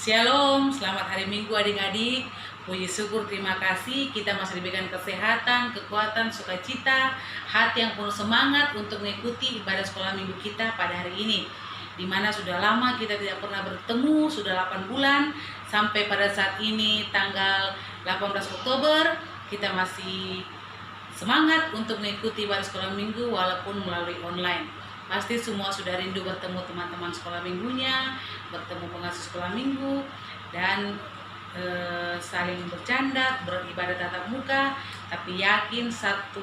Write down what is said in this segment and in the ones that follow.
Shalom, selamat hari Minggu adik-adik. Puji syukur, terima kasih kita masih diberikan kesehatan, kekuatan, sukacita, hati yang penuh semangat untuk mengikuti ibadah sekolah minggu kita pada hari ini. Dimana sudah lama kita tidak pernah bertemu, sudah 8 bulan, sampai pada saat ini tanggal 18 Oktober, kita masih semangat untuk mengikuti ibadah sekolah minggu walaupun melalui online. Pasti semua sudah rindu bertemu teman-teman sekolah minggunya, bertemu pengasuh sekolah minggu, dan saling bercanda, beribadah tatap muka. Tapi yakin satu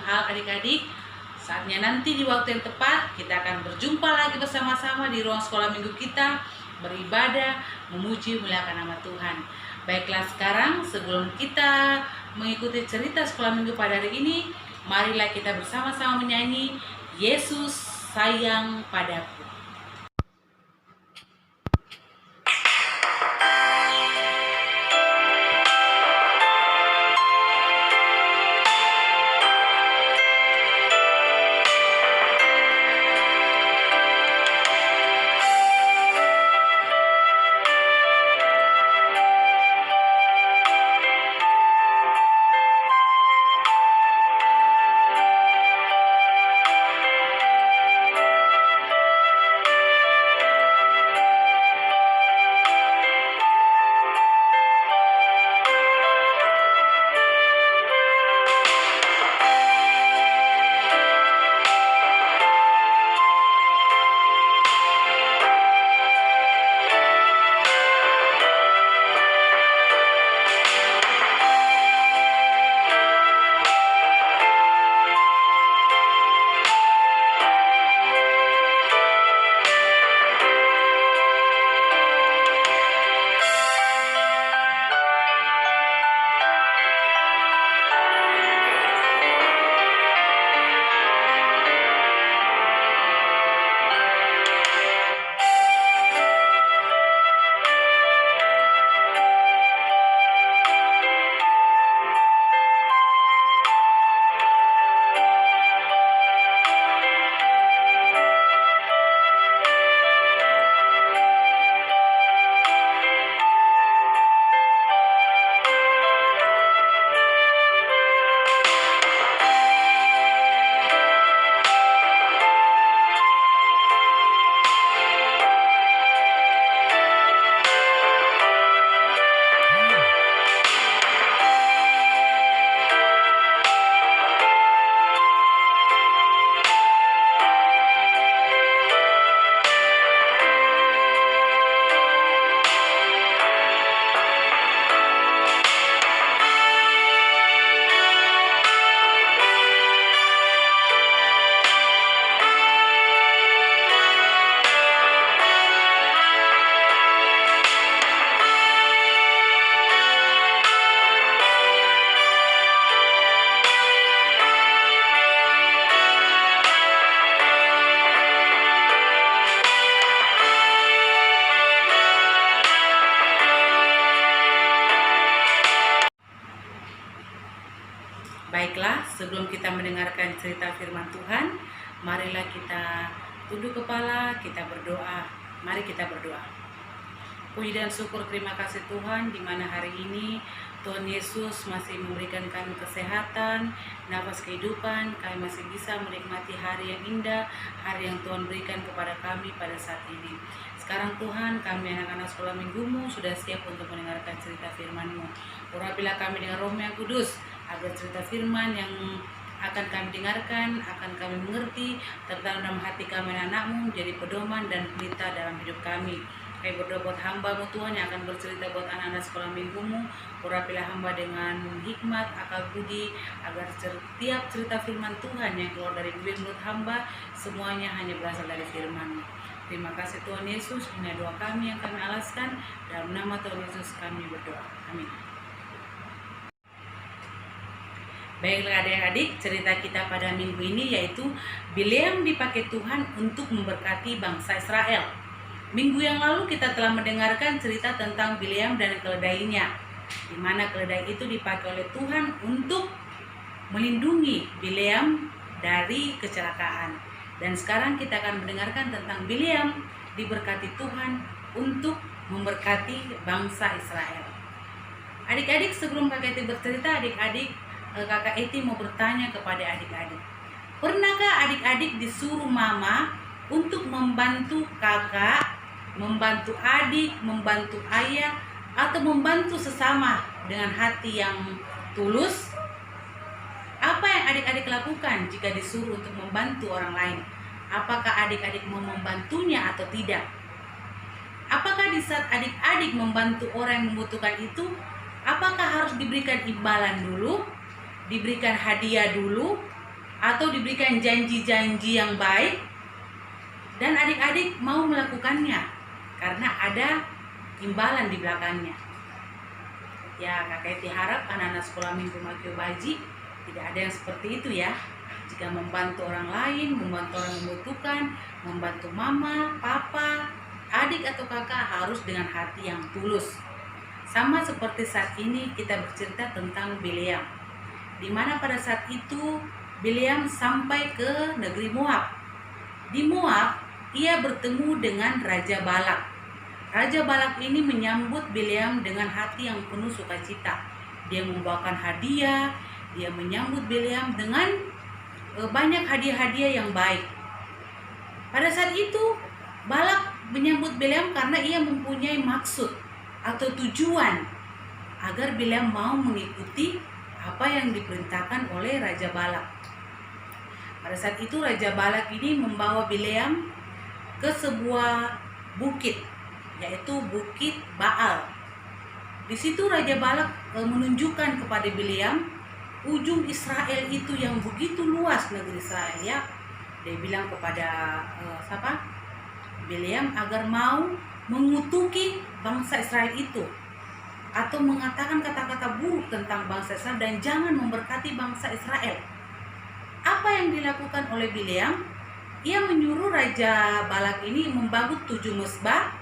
hal adik-adik, saatnya nanti di waktu yang tepat kita akan berjumpa lagi bersama-sama di ruang sekolah minggu kita, beribadah, memuji, memuliakan nama Tuhan. Baiklah, sekarang sebelum kita mengikuti cerita sekolah minggu pada hari ini, marilah kita bersama-sama menyanyi Yesus sayang padaku. Baiklah, sebelum kita mendengarkan cerita firman Tuhan, marilah kita tunduk kepala, kita berdoa. Mari kita berdoa. Puji dan syukur, terima kasih Tuhan, di mana hari ini Tuhan Yesus masih memberikan kami kesehatan, nafas kehidupan, kami masih bisa menikmati hari yang indah, hari yang Tuhan berikan kepada kami pada saat ini. Sekarang Tuhan, kami anak-anak sekolah minggumu sudah siap untuk mendengarkan cerita firman-Mu. Urapilah kami dengan Roh yang Kudus, agar cerita firman yang akan kami dengarkan, akan kami mengerti, tertanam dalam hati kami anak-Mu, menjadi pedoman dan pelita dalam hidup kami. Kami berdoa buat hamba-Mu Tuhan yang akan bercerita buat anak-anak sekolah minggu-Mu. Urapilah hamba dengan hikmat, akal budi, agar setiap cerita firman Tuhan yang keluar dari bibir mulut hamba, semuanya hanya berasal dari firman-Mu. Terima kasih Tuhan Yesus, ini doa kami yang kami alaskan, dalam nama Tuhan Yesus kami berdoa. Amin. Baiklah adik-adik, cerita kita pada minggu ini yaitu Bileam dipakai Tuhan untuk memberkati bangsa Israel. Minggu yang lalu kita telah mendengarkan cerita tentang Bileam dan keledainya, di mana keledai itu dipakai oleh Tuhan untuk melindungi Bileam dari kecelakaan. Dan sekarang kita akan mendengarkan tentang Bileam diberkati Tuhan untuk memberkati bangsa Israel. Adik-adik, sebelum Kakak Eti bercerita, Kakak Eti mau bertanya kepada adik-adik. Pernahkah adik-adik disuruh mama untuk membantu kakak, membantu adik, membantu ayah, atau membantu sesama dengan hati yang tulus? Apa yang adik-adik lakukan jika disuruh untuk membantu orang lain? Apakah adik-adik mau membantunya atau tidak? Apakah di saat adik-adik membantu orang yang membutuhkan itu, apakah harus diberikan imbalan dulu, diberikan hadiah dulu, atau diberikan janji-janji yang baik? Dan adik-adik mau melakukannya karena ada imbalan di belakangnya. Ya, Kakak Eti harap anak-anak sekolah minggu Makio Baji tidak ada yang seperti itu ya. Jika membantu orang lain, membantu orang yang membutuhkan, membantu mama, papa, adik atau kakak harus dengan hati yang tulus. Sama seperti saat ini kita bercerita tentang Bileam, di mana pada saat itu Bileam sampai ke negeri Moab. Di Moab, ia bertemu dengan Raja Balak. Raja Balak ini menyambut Bileam dengan hati yang penuh sukacita. Dia membawakan hadiah, dia menyambut Bileam dengan banyak hadiah-hadiah yang baik. Pada saat itu, Balak menyambut Bileam karena ia mempunyai maksud atau tujuan agar Bileam mau mengikuti apa yang diperintahkan oleh Raja Balak. Pada saat itu Raja Balak ini membawa Bileam ke sebuah bukit, yaitu Bukit Baal. Di situ Raja Balak menunjukkan kepada Bileam ujung Israel itu yang begitu luas, negeri Israel ya. Dia bilang kepada Bileam agar mau mengutuki bangsa Israel itu, atau mengatakan kata-kata buruk tentang bangsa Israel dan jangan memberkati bangsa Israel. Apa yang dilakukan oleh Bileam? Ia menyuruh Raja Balak ini membangun 7 mezbah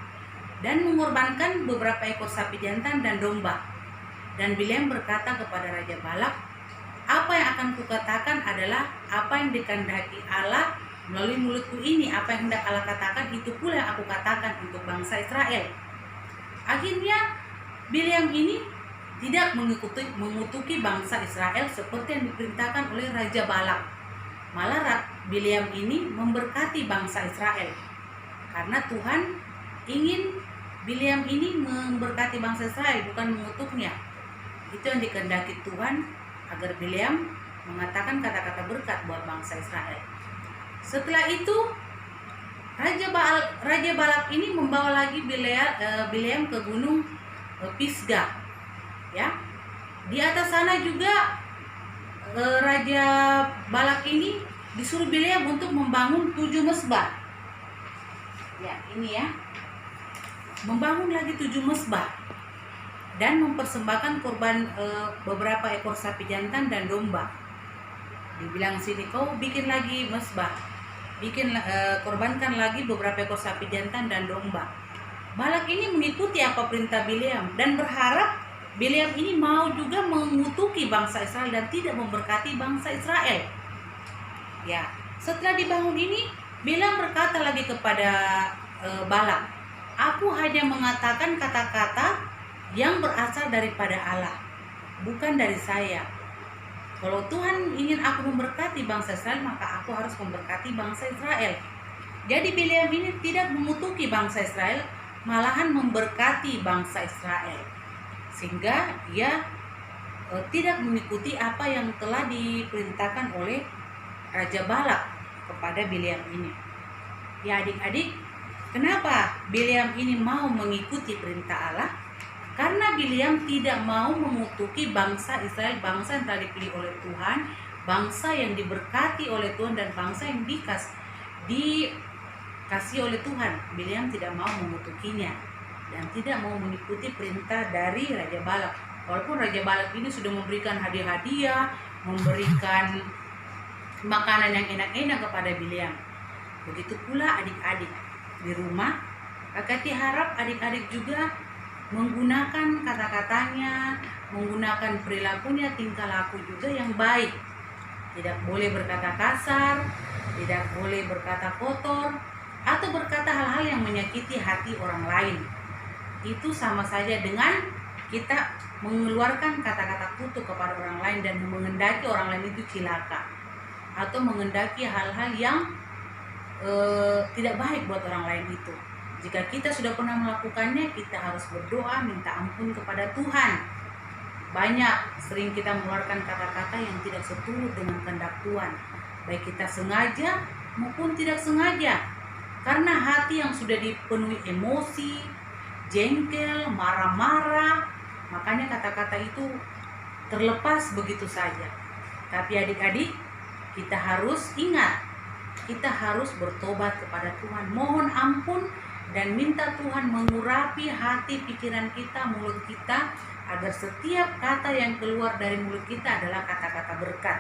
dan mengorbankan beberapa ekor sapi jantan dan domba. Dan Bileam berkata kepada Raja Balak, apa yang akan kukatakan adalah apa yang dikehendaki Allah melalui mulutku ini. Apa yang hendak Allah katakan, itu pula yang aku katakan untuk bangsa Israel. Akhirnya Bileam ini tidak mengutuki bangsa Israel seperti yang diperintahkan oleh Raja Balak. Malah Bileam ini memberkati bangsa Israel, karena Tuhan ingin Bileam ini memberkati bangsa Israel, bukan mengutuknya. Itu yang dikehendaki Tuhan, agar Bileam mengatakan kata-kata berkat buat bangsa Israel. Setelah itu Raja Balak ini membawa lagi Bileam ke gunung Pisgah. Ya, di atas sana juga Raja Balak ini disuruh Bileam untuk membangun 7 mezbah. Ya, ini ya, membangun lagi 7 mezbah dan mempersembahkan korban beberapa ekor sapi jantan dan domba. Dibilang sini, kau bikin lagi mezbah, korbankan lagi beberapa ekor sapi jantan dan domba. Balak ini mengikuti apa perintah Bileam dan berharap Bileam ini mau juga mengutuki bangsa Israel dan tidak memberkati bangsa Israel. Ya, setelah dibangun ini, Bileam berkata lagi kepada Balak, aku hanya mengatakan kata-kata yang berasal daripada Allah, bukan dari saya. Kalau Tuhan ingin aku memberkati bangsa Israel, maka aku harus memberkati bangsa Israel. Jadi Bileam ini tidak mengutuki bangsa Israel, malahan memberkati bangsa Israel. Sehingga ia tidak mengikuti apa yang telah diperintahkan oleh Raja Balak kepada Bileam ini. Ya adik-adik, kenapa Bileam ini mau mengikuti perintah Allah? Karena Bileam tidak mau mengutuki bangsa Israel, bangsa yang telah dipilih oleh Tuhan, bangsa yang diberkati oleh Tuhan dan bangsa yang dikasih oleh Tuhan. Bileam tidak mau mengutukinya dan tidak mau mengikuti perintah dari Raja Balak. Walaupun Raja Balak ini sudah memberikan hadiah-hadiah, memberikan makanan yang enak-enak kepada Bileam. Begitu pula adik-adik di rumah. Kakak Eti harap adik-adik juga menggunakan kata-katanya, menggunakan perilakunya, tingkah laku juga yang baik. Tidak boleh berkata kasar, tidak boleh berkata kotor, atau berkata hal-hal yang menyakiti hati orang lain. itu sama saja dengan kita mengeluarkan kata-kata kutuk kepada orang lain dan mengendaki orang lain itu cilaka atau mengendaki hal-hal yang tidak baik buat orang lain itu. Jika kita sudah pernah melakukannya, kita harus berdoa minta ampun kepada Tuhan. Banyak sering kita mengeluarkan kata-kata yang tidak seturut dengan kehendak Tuhan, baik kita sengaja maupun tidak sengaja, karena hati yang sudah dipenuhi emosi, jengkel, marah-marah, makanya kata-kata itu terlepas begitu saja. Tapi adik-adik, kita harus ingat, kita harus bertobat kepada Tuhan, mohon ampun dan minta Tuhan mengurapi hati, pikiran kita, mulut kita, agar setiap kata yang keluar dari mulut kita adalah kata-kata berkat,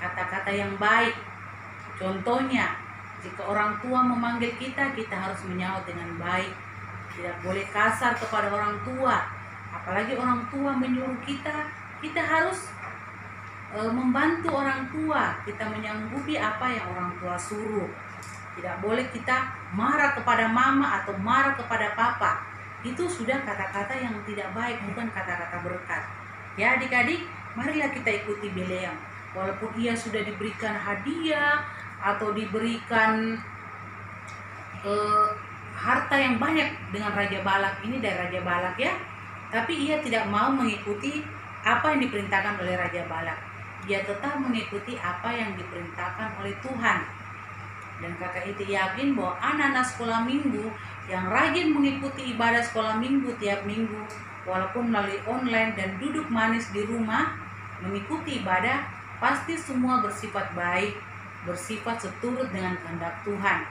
kata-kata yang baik. Contohnya, jika orang tua memanggil kita, kita harus menyahut dengan baik. Tidak boleh kasar kepada orang tua. Apalagi orang tua menyuruh kita, kita harus membantu orang tua. Kita menyanggupi apa yang orang tua suruh. Tidak boleh kita marah kepada mama atau marah kepada papa. Itu sudah kata-kata yang tidak baik, bukan kata-kata berkat. Ya adik-adik, marilah kita ikuti Bileam. Walaupun ia sudah diberikan hadiah atau diberikan harta yang banyak dengan Raja Balak ini, dari Raja Balak ya, tapi ia tidak mau mengikuti apa yang diperintahkan oleh Raja Balak. Ia tetap mengikuti apa yang diperintahkan oleh Tuhan. Dan kakak itu yakin bahwa anak-anak sekolah minggu yang rajin mengikuti ibadah sekolah minggu tiap minggu, walaupun melalui online dan duduk manis di rumah mengikuti ibadah, pasti semua bersifat baik, bersifat seturut dengan kehendak Tuhan.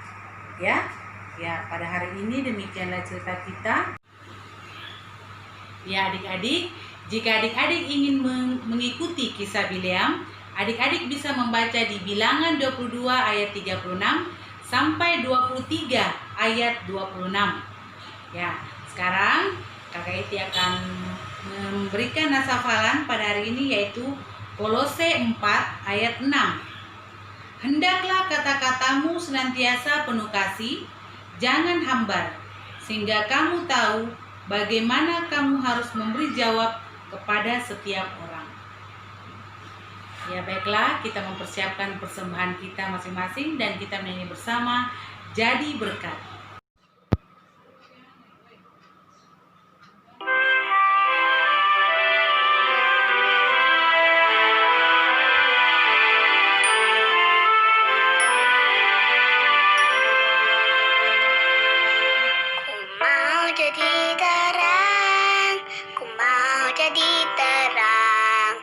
Ya, pada hari ini demikianlah cerita kita. Ya adik-adik, jika adik-adik ingin mengikuti kisah Bileam, adik-adik bisa membaca di Bilangan 22 ayat 36 sampai 23 ayat 26. Ya, sekarang Kakak Iti akan memberikan hafalan pada hari ini, yaitu Kolose 4 ayat 6. Hendaklah kata-katamu senantiasa penuh kasih, jangan hambar, sehingga kamu tahu bagaimana kamu harus memberi jawab kepada setiap orang. Ya baiklah, kita mempersiapkan persembahan kita masing-masing dan kita menyanyi bersama Jadi Berkat. Jadi terang,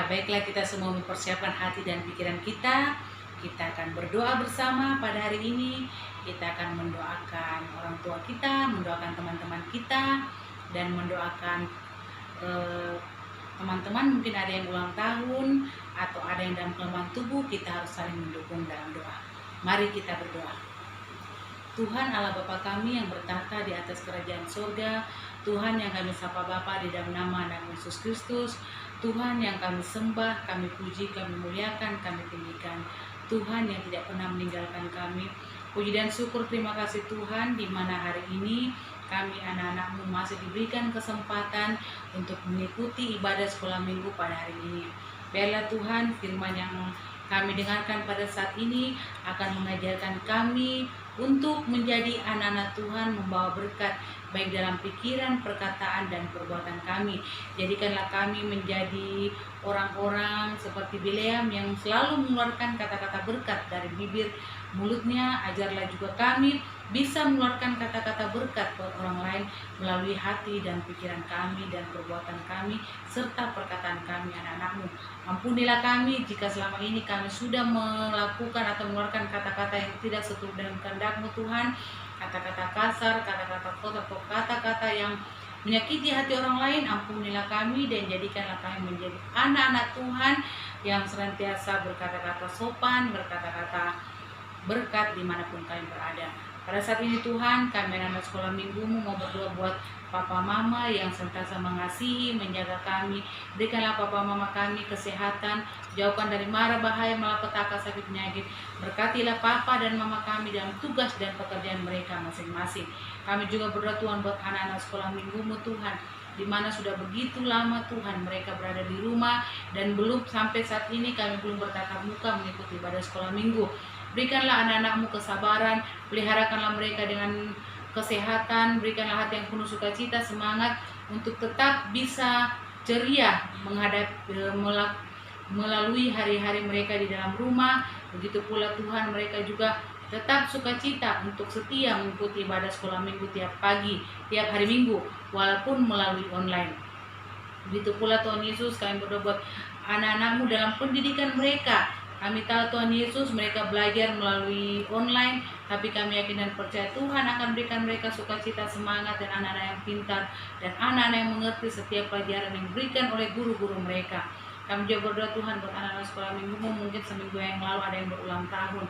baiklah kita semua mempersiapkan hati dan pikiran kita. Kita akan berdoa bersama pada hari ini. Kita akan mendoakan orang tua kita, mendoakan teman-teman kita, dan mendoakan teman-teman mungkin ada yang ulang tahun atau ada yang dalam kelemahan tubuh. Kita harus saling mendukung dalam doa. Mari kita berdoa. Tuhan Allah Bapa kami yang bertahta di atas kerajaan surga, Tuhan yang kami sapa Bapa di dalam nama Anak Yesus Kristus, Tuhan yang kami sembah, kami puji, kami muliakan, kami tinggikan, Tuhan yang tidak pernah meninggalkan kami. Puji dan syukur, terima kasih Tuhan, di mana hari ini kami anak-anak-Mu masih diberikan kesempatan untuk mengikuti ibadah sekolah minggu pada hari ini. Biarlah Tuhan, firman yang kami dengarkan pada saat ini akan mengajarkan kami untuk menjadi anak-anak Tuhan, membawa berkat baik dalam pikiran, perkataan, dan perbuatan kami. Jadikanlah kami menjadi orang-orang seperti Bileam yang selalu mengeluarkan kata-kata berkat dari bibir mulutnya. Ajarlah juga kami bisa mengeluarkan kata-kata berkat buat orang lain melalui hati dan pikiran kami dan perbuatan kami serta perkataan kami, anak-anak-Mu. Ampunilah kami jika selama ini kami sudah melakukan atau mengeluarkan kata-kata yang tidak sesuai dengan kehendak-Mu Tuhan, kata-kata kasar, kata-kata kotor, atau kata-kata yang menyakiti hati orang lain. Ampunilah kami dan jadikanlah kami menjadi anak-anak Tuhan yang senantiasa berkata-kata sopan, berkata-kata berkat dimanapun kami berada. Pada saat ini Tuhan, kami anak sekolah minggu-Mu mau berdoa buat Papa Mama yang senantiasa mengasihi, menjaga kami. Berikanlah Papa Mama kami kesehatan, jauhkan dari mara bahaya, malapetaka, sakit penyakit. Berkatilah Papa dan Mama kami dalam tugas dan pekerjaan mereka masing-masing. Kami juga berdoa Tuhan buat anak-anak sekolah minggu-Mu Tuhan, di mana sudah begitu lama Tuhan mereka berada di rumah dan belum sampai saat ini kami belum bertatap muka mengikuti ibadah sekolah minggu. Berikanlah anak-anak-Mu kesabaran, peliharakanlah mereka dengan kesehatan, berikanlah hati yang penuh sukacita, semangat untuk tetap bisa ceria melalui hari-hari mereka di dalam rumah. Begitu pula Tuhan, mereka juga tetap sukacita untuk setia mengikuti ibadah sekolah minggu tiap pagi, tiap hari minggu, walaupun melalui online. Begitu pula Tuhan Yesus, kami berdoa buat anak-anak-Mu dalam pendidikan mereka. Kami tahu Tuhan Yesus mereka belajar melalui online, tapi kami yakin dan percaya Tuhan akan berikan mereka sukacita, semangat, dan anak-anak yang pintar, dan anak-anak yang mengerti setiap pelajaran yang diberikan oleh guru-guru mereka. Kami juga berdoa Tuhan buat anak-anak sekolah minggu-Mu, mungkin seminggu yang lalu ada yang berulang tahun.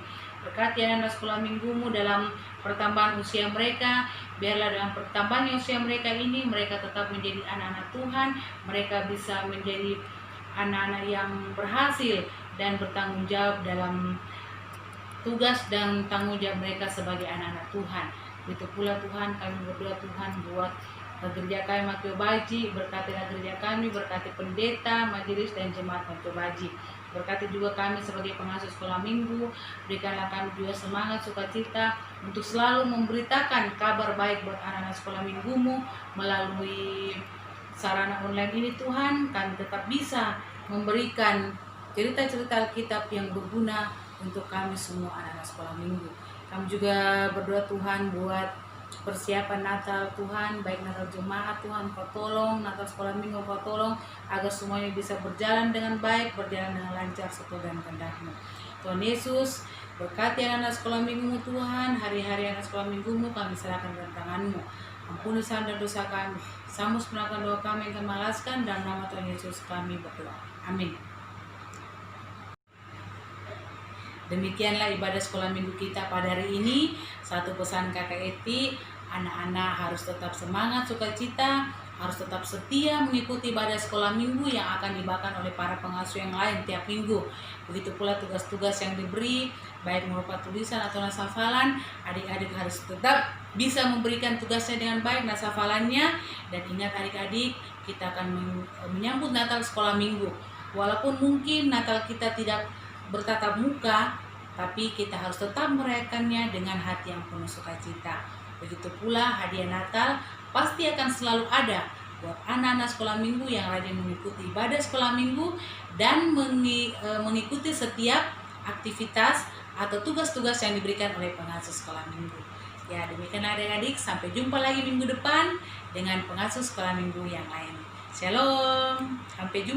Berkati anak-anak sekolah minggu-Mu dalam pertambahan usia mereka. Biarlah dalam pertambahan usia mereka ini, mereka tetap menjadi anak-anak Tuhan. Mereka bisa menjadi anak-anak yang berhasil dan bertanggung jawab dalam tugas dan tanggung jawab mereka sebagai anak-anak Tuhan. Begitu pula Tuhan, kami berdoa Tuhan buat gereja kami Mateo Baji. Berkatilah gereja kami, berkati pendeta, majelis, dan jemaat Mateo Baji. Berkati juga kami sebagai pengasuh sekolah minggu. Berikanlah kami juga semangat, sukacita untuk selalu memberitakan kabar baik buat anak-anak sekolah minggu-Mu melalui sarana online ini. Tuhan, kami tetap bisa memberikan cerita-cerita Alkitab yang berguna untuk kami semua anak-anak sekolah minggu. Kami juga berdoa Tuhan buat persiapan Natal Tuhan, baik Natal jemaat Tuhan, Kau tolong, Natal sekolah minggu Kau tolong, agar semuanya bisa berjalan dengan baik, berjalan dengan lancar sesuai dengan kehendak-Mu. Tuhan Yesus, berkati anak-anak sekolah minggu-Mu Tuhan, hari-hari anak sekolah minggu-Mu kami serahkan dalam tangan-Mu. Ampuni kesalahan dan dosa kami, sambut sepenuhnya doa kami yang kami malaskan, dalam nama Tuhan Yesus kami berdoa. Amin. Demikianlah ibadah sekolah minggu kita pada hari ini. Satu pesan Kakak Eti, anak-anak harus tetap semangat, sukacita, harus tetap setia mengikuti ibadah sekolah minggu yang akan dibawakan oleh para pengasuh yang lain tiap minggu. Begitu pula tugas-tugas yang diberi, baik berupa tulisan atau naskah hafalan, adik-adik harus tetap bisa memberikan tugasnya dengan baik, naskah hafalannya. Dan ingat adik-adik, kita akan menyambut Natal sekolah minggu. Walaupun mungkin Natal kita tidak bertatap muka, tapi kita harus tetap merayakannya dengan hati yang penuh sukacita. Begitu pula hadiah Natal pasti akan selalu ada buat anak-anak sekolah minggu yang rajin mengikuti ibadah sekolah minggu dan mengikuti setiap aktivitas atau tugas-tugas yang diberikan oleh pengasuh sekolah minggu. Ya, demikian adik-adik, sampai jumpa lagi minggu depan dengan pengasuh sekolah minggu yang lain. Shalom, sampai jumpa.